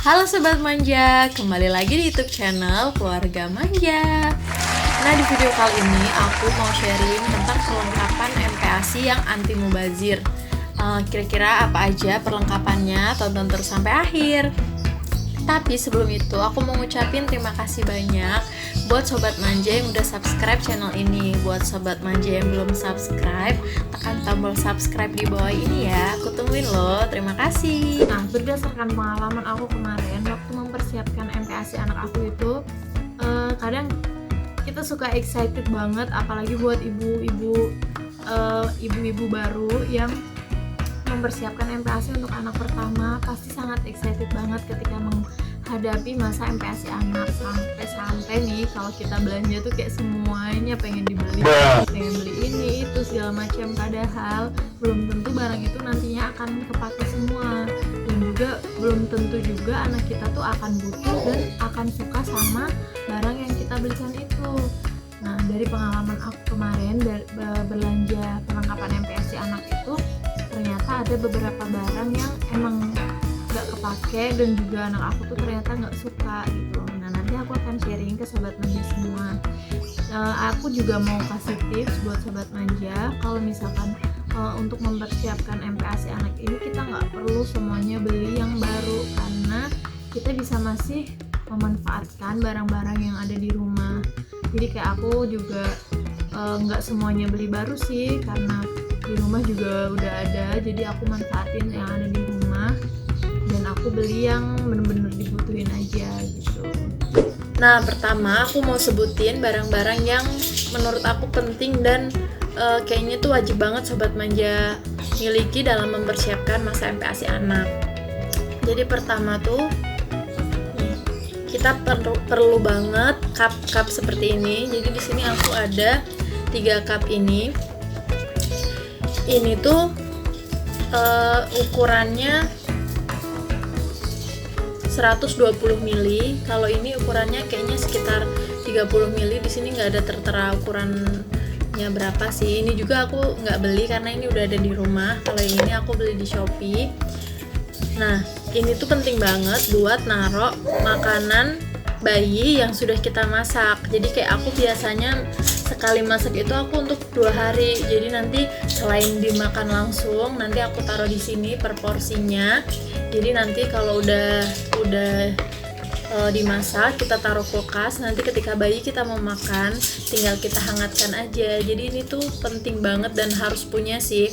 Halo Sobat Manja, kembali lagi di YouTube channel Keluarga Manja. Nah, di video kali ini aku mau sharing tentang perlengkapan MPASI yang anti mubazir. Kira-kira apa aja perlengkapannya? Tonton terus sampai akhir. Tapi sebelum itu aku mau ngucapin terima kasih banyak buat Sobat Manja yang udah subscribe channel ini. Buat Sobat Manja yang belum subscribe, tekan tombol subscribe di bawah ini ya. Aku tungguin loh, terima kasih. Nah, berdasarkan pengalaman aku kemarin waktu mempersiapkan MPASI anak aku itu, kadang kita suka excited banget, apalagi buat ibu-ibu baru yang mempersiapkan MPASI untuk anak pertama. Pasti sangat excited banget ketika menghadapi masa MPASI anak. Sampai nih kalau kita belanja tuh kayak semuanya pengen dibeli, pengen beli ini itu segala macam, padahal belum tentu barang itu nantinya akan kepake semua, dan juga belum tentu juga anak kita tuh akan butuh dan akan suka sama barang yang kita belikan itu. Nah, dari pengalaman aku kemarin belanja perlengkapan MPASI anak itu, ternyata ada beberapa barang yang emang gak kepake dan juga anak aku tuh ternyata gak suka gitu. Nah, nanti aku akan sharing ke Sobat Manja semua. Aku juga mau kasih tips buat Sobat Manja, kalau misalkan untuk mempersiapkan MPASI anak ini kita gak perlu semuanya beli yang baru, karena kita bisa masih memanfaatkan barang-barang yang ada di rumah. Jadi kayak aku juga gak semuanya beli baru sih, karena di rumah juga udah ada, jadi aku manfaatin yang ada di rumah dan aku beli yang bener-bener dibutuhin aja gitu. Nah, pertama aku mau sebutin barang-barang yang menurut aku penting dan kayaknya tuh wajib banget Sobat Manja miliki dalam mempersiapkan masa MPASI anak. Jadi pertama tuh kita perlu banget cup seperti ini. Jadi di sini aku ada 3 cup ini. Ini tuh ukurannya 120 ml. Kalau ini ukurannya kayaknya sekitar 30 ml. Di sini nggak ada tertera ukurannya berapa sih. Ini juga aku nggak beli karena ini udah ada di rumah. Kalau yang ini aku beli di Shopee. Nah, ini tuh penting banget buat naruh makanan bayi yang sudah kita masak. Jadi kayak aku biasanya sekali masak itu aku untuk 2 hari. Jadi nanti selain dimakan langsung, nanti aku taruh di sini per porsinya. Jadi nanti kalau udah dimasak, kita taruh kulkas. Nanti ketika bayi kita mau makan, tinggal kita hangatkan aja. Jadi ini tuh penting banget dan harus punya sih.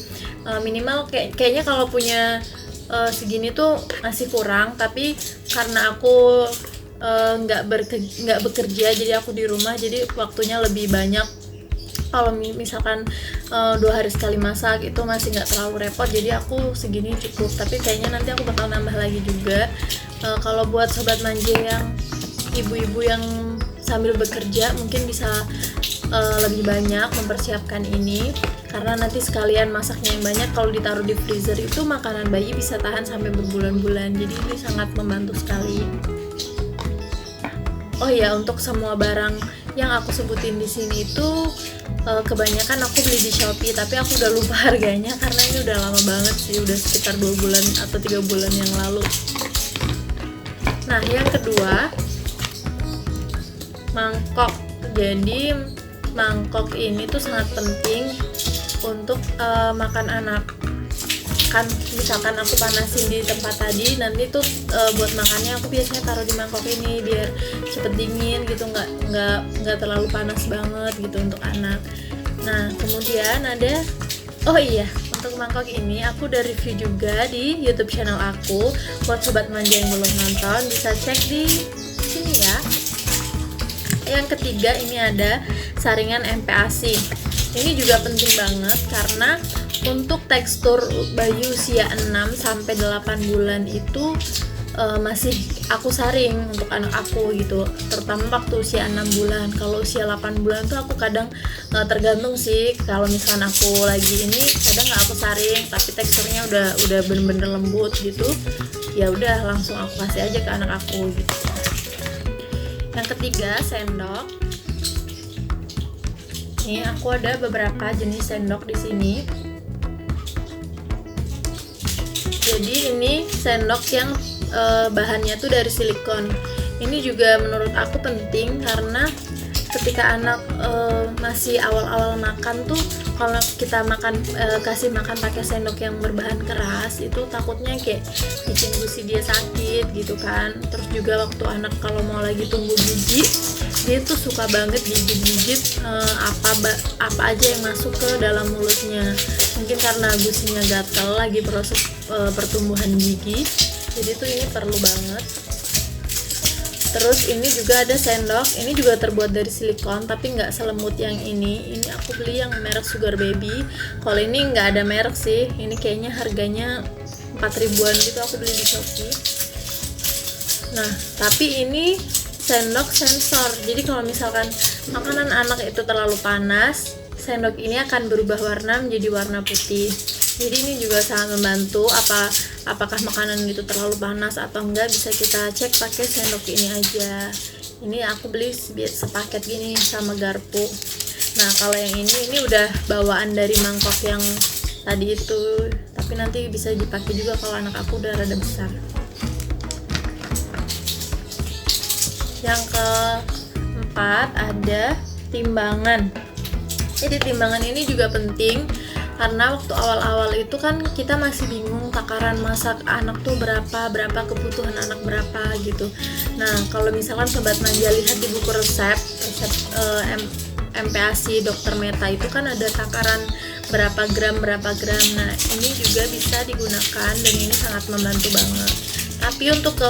Minimal kayaknya kalau punya segini tuh masih kurang. Tapi karena aku nggak bekerja, jadi aku di rumah, jadi waktunya lebih banyak. Kalau misalkan 2 hari sekali masak itu masih nggak terlalu repot, jadi aku segini cukup. Tapi kayaknya nanti aku bakal nambah lagi juga. Kalau buat Sobat Manja yang ibu-ibu yang sambil bekerja, mungkin bisa lebih banyak mempersiapkan ini, karena nanti sekalian masaknya yang banyak. Kalau ditaruh di freezer itu makanan bayi bisa tahan sampai berbulan-bulan, jadi ini sangat membantu sekali. Oh ya, untuk semua barang yang aku sebutin di sini itu kebanyakan aku beli di Shopee, tapi aku udah lupa harganya karena ini udah lama banget sih, udah sekitar 2 bulan atau 3 bulan yang lalu. Nah, yang kedua, mangkok. Jadi mangkok ini tuh sangat penting untuk makan anak. Kan misalkan aku panasin di tempat tadi, nanti tuh buat makannya aku biasanya taruh di mangkok ini biar cepet dingin gitu, nggak terlalu panas banget gitu untuk anak. Nah, kemudian ada, oh iya, untuk mangkok ini aku udah review juga di YouTube channel aku. Buat Sobat Manja yang belum nonton bisa cek di sini ya. Yang ketiga, ini ada saringan MPASI. Ini juga penting banget karena untuk tekstur bayi usia 6 sampai 8 bulan itu masih aku saring untuk anak aku gitu, terutama waktu usia 6 bulan. Kalau usia 8 bulan tuh aku kadang tergantung sih, kalau misalkan aku lagi ini kadang nggak aku saring, tapi teksturnya udah bener-bener lembut gitu, ya udah langsung aku kasih aja ke anak aku gitu. Yang ketiga, sendok. Nih, aku ada beberapa jenis sendok di sini. Jadi ini sendok yang bahannya tuh dari silikon. Ini juga menurut aku penting karena ketika anak masih awal-awal makan tuh, kalau kita kasih makan pakai sendok yang berbahan keras itu takutnya kayak bikin gusi dia sakit gitu kan. Terus juga waktu anak kalau mau lagi tumbuh gigi, dia tuh suka banget gigit-gigit apa aja yang masuk ke dalam mulutnya. Mungkin karena gusinya gatel lagi proses pertumbuhan gigi, jadi tuh ini perlu banget. Terus ini juga ada sendok, ini juga terbuat dari silikon tapi nggak selemut yang ini. Ini aku beli yang merek Sugar Baby. Kalau ini nggak ada merek sih, ini kayaknya harganya 4 ribuan gitu, aku beli di Shopee. Nah, tapi ini sendok sensor, jadi kalau misalkan makanan anak itu terlalu panas, sendok ini akan berubah warna menjadi warna putih. Jadi ini juga sangat membantu apakah makanan itu terlalu panas atau enggak, bisa kita cek pakai sendok ini aja. Ini aku beli sepaket gini sama garpu. Nah, kalau yang ini udah bawaan dari mangkok yang tadi itu, tapi nanti bisa dipakai juga kalau anak aku udah rada besar. Yang keempat ada timbangan. Jadi timbangan ini juga penting karena waktu awal-awal itu kan kita masih bingung takaran masak anak tuh berapa kebutuhan anak berapa gitu. Nah, kalau misalkan Sobat Manja lihat di buku resep MPASI Dr. Meta itu kan ada takaran berapa gram. Nah, ini juga bisa digunakan dan ini sangat membantu banget. Tapi untuk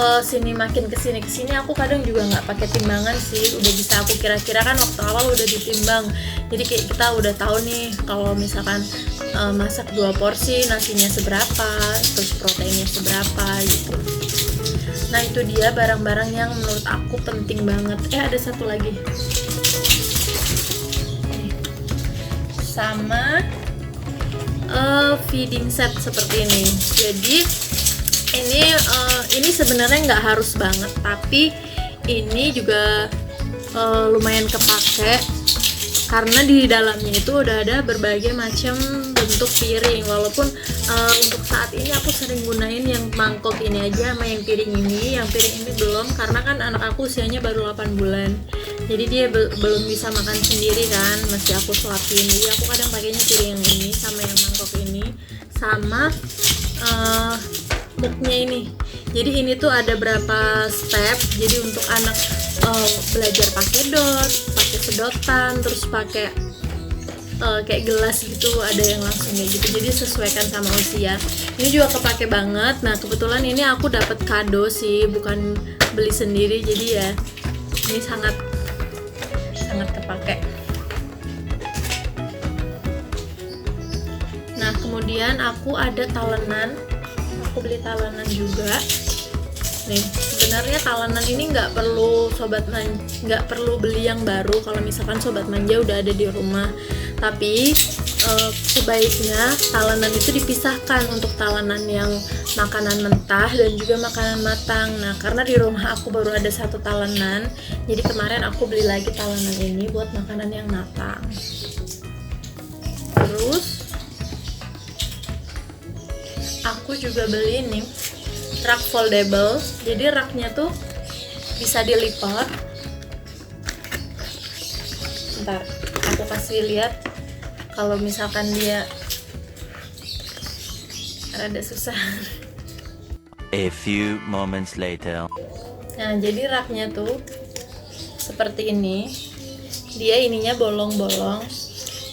makin kesini aku kadang juga nggak pakai timbangan sih, udah bisa aku kira-kira kan waktu awal udah ditimbang. Jadi kayak kita udah tahu nih kalau misalkan masak 2 porsi nasinya seberapa, terus proteinnya seberapa gitu. Nah, itu dia barang-barang yang menurut aku penting banget. Ada satu lagi. Sama feeding set seperti ini. Jadi ini sebenarnya nggak harus banget, tapi ini juga lumayan kepake karena di dalamnya itu udah ada berbagai macam bentuk piring. Walaupun untuk saat ini aku sering gunain yang mangkok ini aja sama yang piring ini. Yang piring ini belum, karena kan anak aku usianya baru 8 bulan, jadi dia belum bisa makan sendiri kan, masih aku suapin. Jadi aku kadang pakainya piring yang ini sama yang mangkok ini sama muknya ini. Jadi ini tuh ada berapa step. Jadi untuk anak belajar pakai dot, pakai sedotan, terus pakai kayak gelas gitu, ada yang langsung kayak gitu. Jadi sesuaikan sama usia. Ini juga kepake banget. Nah, kebetulan ini aku dapat kado sih, bukan beli sendiri. Jadi ya ini sangat kepake. Nah, kemudian aku ada talenan. Aku beli talenan juga. Nih, sebenarnya talenan ini nggak perlu beli yang baru kalau misalkan Sobat Manja udah ada di rumah. Tapi sebaiknya talenan itu dipisahkan untuk talenan yang makanan mentah dan juga makanan matang. Nah, karena di rumah aku baru ada 1 talenan, jadi kemarin aku beli lagi talenan ini buat makanan yang matang. Terus aku juga beli nih rak foldable. Jadi raknya tuh bisa dilipat. Bentar, aku kasih lihat. Kalau misalkan dia rada susah. A few moments later. Nah, jadi raknya tuh seperti ini. Dia ininya bolong-bolong.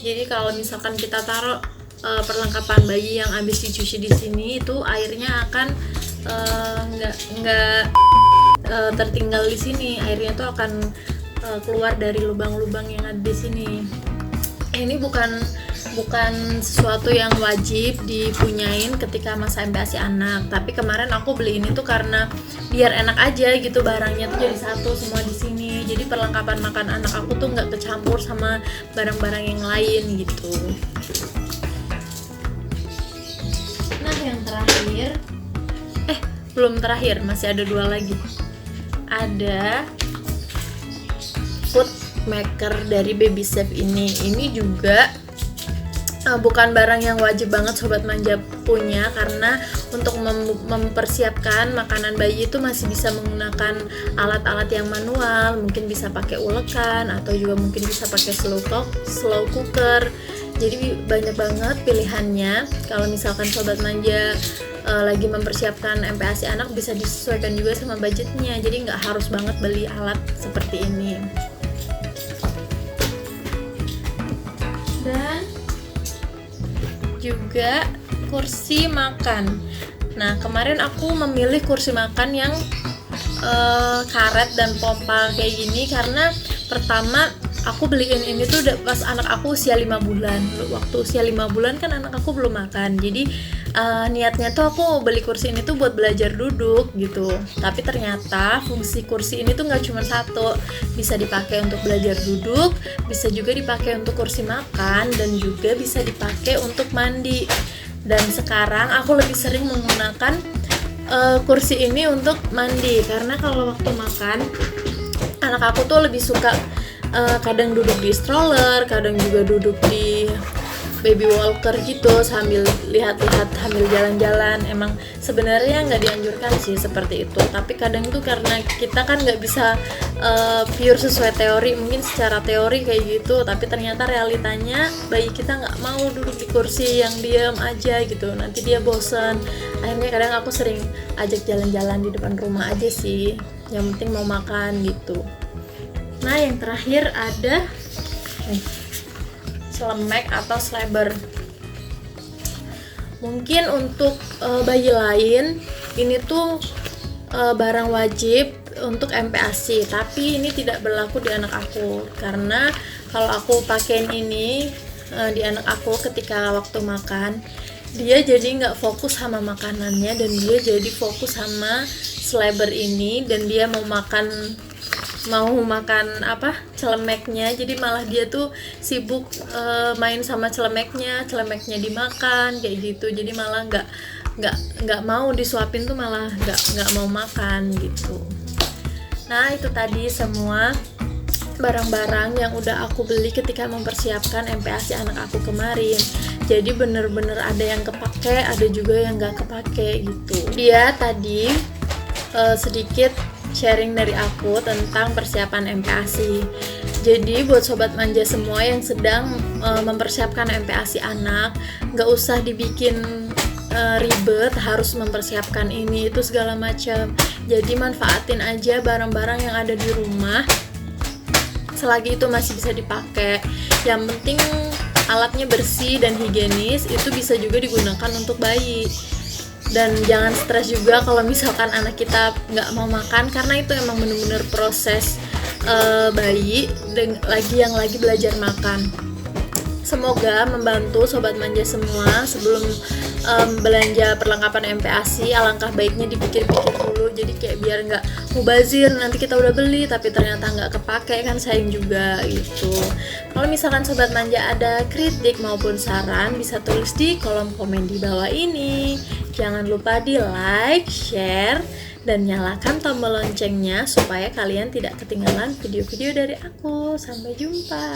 Jadi kalau misalkan kita taruh perlengkapan bayi yang habis dicuci di sini, itu airnya akan nggak tertinggal di sini. Airnya tuh akan keluar dari lubang-lubang yang ada di sini. Ini bukan sesuatu yang wajib dipunyain ketika masa MPASI anak, tapi kemarin aku beli ini tuh karena biar enak aja gitu, barangnya tuh jadi satu semua di sini. Jadi perlengkapan makan anak aku tuh nggak kecampur sama barang-barang yang lain gitu. Nah, yang terakhir, belum terakhir, masih ada 2 lagi. Ada food maker dari Baby Safe ini. Ini juga bukan barang yang wajib banget Sobat Manja punya, karena untuk mempersiapkan makanan bayi itu masih bisa menggunakan alat-alat yang manual, mungkin bisa pakai ulekan atau juga mungkin bisa pakai slow cooker. Jadi banyak banget pilihannya. Kalau misalkan sobat manja lagi mempersiapkan MPASI anak, bisa disesuaikan juga sama budgetnya, jadi nggak harus banget beli alat seperti ini. Dan juga kursi makan. Nah, kemarin aku memilih kursi makan yang karet dan pompa kayak gini karena pertama aku beliin ini tuh pas anak aku usia 5 bulan. Waktu usia 5 bulan kan anak aku belum makan. Jadi niatnya tuh aku beli kursi ini tuh buat belajar duduk gitu. Tapi ternyata fungsi kursi ini tuh nggak cuma satu, bisa dipakai untuk belajar duduk, bisa juga dipakai untuk kursi makan, dan juga bisa dipakai untuk mandi. Dan sekarang aku lebih sering menggunakan kursi ini untuk mandi, karena kalau waktu makan anak aku tuh lebih suka kadang duduk di stroller, kadang juga duduk di baby walker gitu sambil lihat-lihat, sambil jalan-jalan. Emang sebenarnya nggak dianjurkan sih seperti itu, tapi kadang tuh karena kita kan nggak bisa pure sesuai teori, mungkin secara teori kayak gitu, tapi ternyata realitanya bayi kita nggak mau duduk di kursi yang diam aja gitu, nanti dia bosen. Akhirnya kadang aku sering ajak jalan-jalan di depan rumah aja sih, yang penting mau makan gitu. Nah, yang terakhir ada celemek atau slabber. Mungkin untuk bayi lain ini tuh barang wajib untuk MPASI, tapi ini tidak berlaku di anak aku, karena kalau aku pakein ini di anak aku ketika waktu makan, dia jadi nggak fokus sama makanannya dan dia jadi fokus sama slabber ini, dan dia mau makan celemeknya, jadi malah dia tuh sibuk main sama celemeknya dimakan kayak gitu, jadi malah nggak mau disuapin tuh, malah nggak mau makan gitu. Nah, itu tadi semua barang-barang yang udah aku beli ketika mempersiapkan MPASI anak aku kemarin. Jadi bener-bener ada yang kepake, ada juga yang nggak kepake gitu. Dia tadi sedikit sharing dari aku tentang persiapan MPASI. Jadi buat sobat manja semua yang sedang mempersiapkan MPASI anak, nggak usah dibikin ribet harus mempersiapkan ini itu segala macam. Jadi manfaatin aja barang-barang yang ada di rumah selagi itu masih bisa dipakai. Yang penting alatnya bersih dan higienis, itu bisa juga digunakan untuk bayi. Dan jangan stres juga kalau misalkan anak kita nggak mau makan, karena itu emang bener-bener proses bayi dan lagi belajar makan. Semoga membantu sobat manja semua. Sebelum belanja perlengkapan MPASI, alangkah baiknya dipikir-pikir dulu, jadi kayak biar nggak mubazir, nanti kita udah beli tapi ternyata nggak kepake, kan sayang juga gitu. Kalau misalkan sobat manja ada kritik maupun saran, bisa tulis di kolom komen di bawah ini. Jangan lupa di like, share, dan nyalakan tombol loncengnya supaya kalian tidak ketinggalan video-video dari aku. Sampai jumpa.